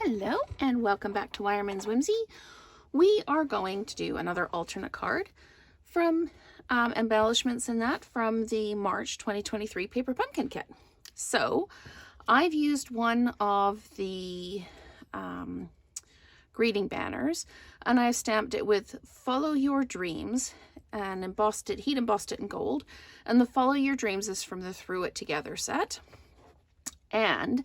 Hello and welcome back to Wireman's Whimsy. We are going to do another alternate card from embellishments in that from the March 2023 Paper Pumpkin Kit. So I've used one of the greeting banners and I've stamped it with Follow Your Dreams and embossed it, heat embossed it in gold. And the Follow Your Dreams is from the Threw It Together set. And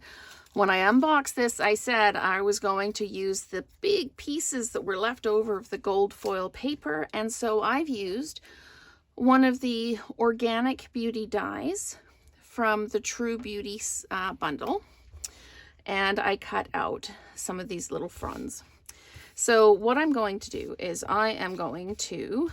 when I unboxed this, I said I was going to use the big pieces that were left over of the gold foil paper. And so I've used one of the Organic Beauty dies from the True Beauty bundle. And I cut out some of these little fronds. So what I'm going to do is I am going to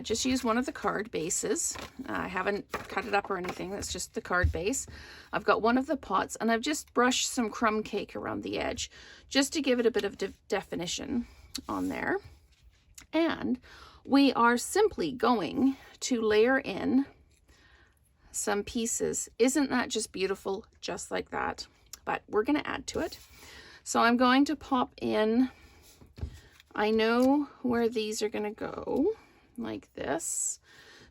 just use one of the card bases. I haven't cut it up or anything. That's just the card base. I've got one of the pots and I've just brushed some crumb cake around the edge just to give it a bit of definition on there. And we are simply going to layer in some pieces. Isn't that just beautiful? Just like that. But we're going to add to it. So I'm going to pop in, I know where these are going to go, like this.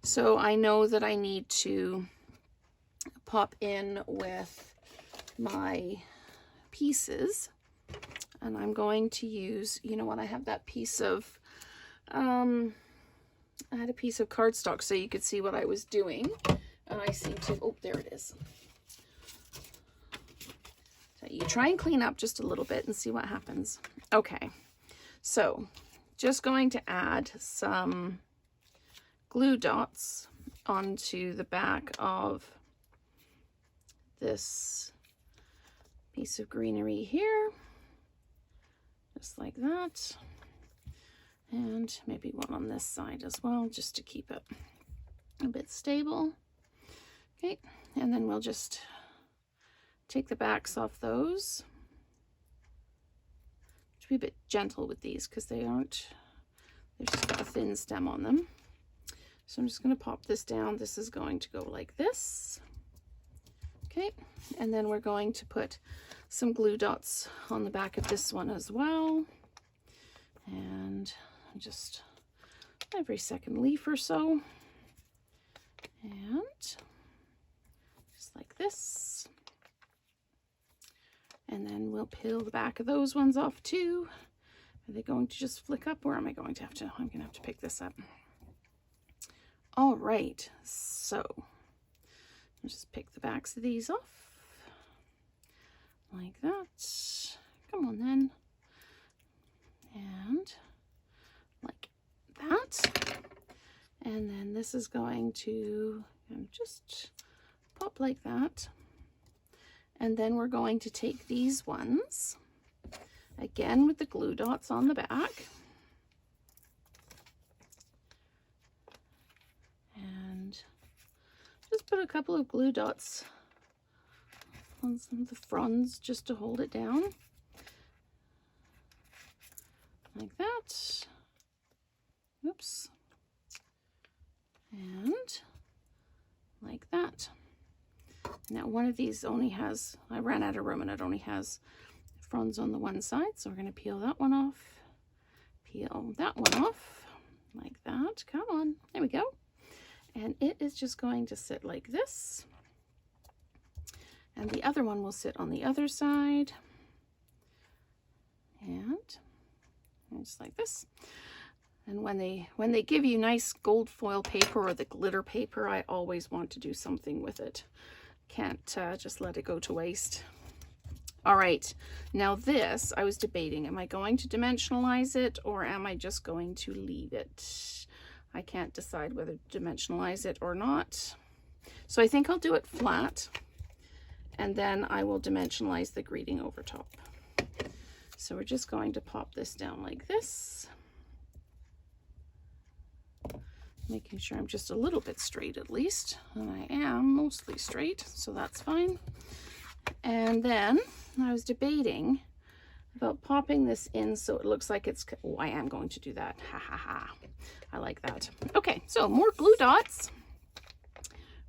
So I know that I need to pop in with my pieces. And I'm going to use, you know what, I have that piece of, I had a piece of cardstock so you could see what I was doing. And I seem to, oh, there it is. So you try and clean up just a little bit and see what happens. Okay. So just going to add some glue dots onto the back of this piece of greenery here, just like that. And maybe one on this side as well, just to keep it a bit stable. Okay, and then we'll just take the backs off those. Be a bit gentle with these because they've just got a thin stem on them. So I'm just going to pop this down. This is going to go like this. Okay, and then we're going to put some glue dots on the back of this one as well. And just every second leaf or so. And just like this. And then we'll peel the back of those ones off too. Are they going to just flick up, or am I going to have to, I'm going to have to pick this up. All right, so I'll just pick the backs of these off like that. Come on then. And like that. And then this is going to just pop like that. And then we're going to take these ones, again with the glue dots on the back. And just put a couple of glue dots on some of the fronds just to hold it down. Like that. Oops. And like that. Now one of these only has, I ran out of room and it only has fronds on the one side. So we're going to peel that one off, peel that one off like that. Come on, there we go. And it is just going to sit like this. And the other one will sit on the other side. And just like this. And when they give you nice gold foil paper or the glitter paper, I always want to do something with it. Can't just let it go to waste. All right, now this, I was debating, am I going to dimensionalize it or am I just going to leave it? I can't decide whether to dimensionalize it or not. So I think I'll do it flat and then I will dimensionalize the greeting over top. So we're just going to pop this down like this. Making sure I'm just a little bit straight at least, and I am mostly straight, so that's fine. And then I was debating about popping this in so it looks like it's, oh, I am going to do that. Ha ha ha. I like that. Okay, so more glue dots.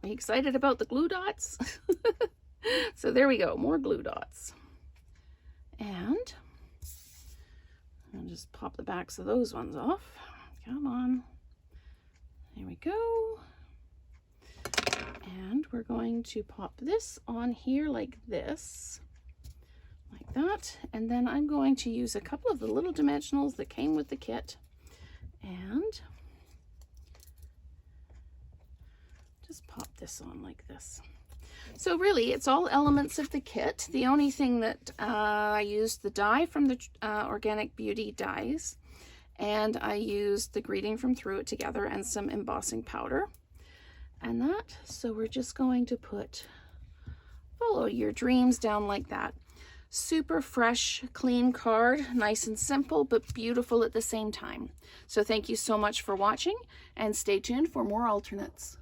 Are you excited about the glue dots? So there we go, more glue dots. And just pop the backs of those ones off. Come on. There we go. And we're going to pop this on here like this, like that. And then I'm going to use a couple of the little dimensionals that came with the kit and just pop this on like this. So really, it's all elements of the kit. The only thing that I used the dye from the Organic Beauty dyes, and I used the greeting from Through It Together and some embossing powder and that. So we're just going to put Follow Your Dreams down like that. Super fresh, clean card, nice and simple, but beautiful at the same time. So thank you so much for watching, and stay tuned for more alternates.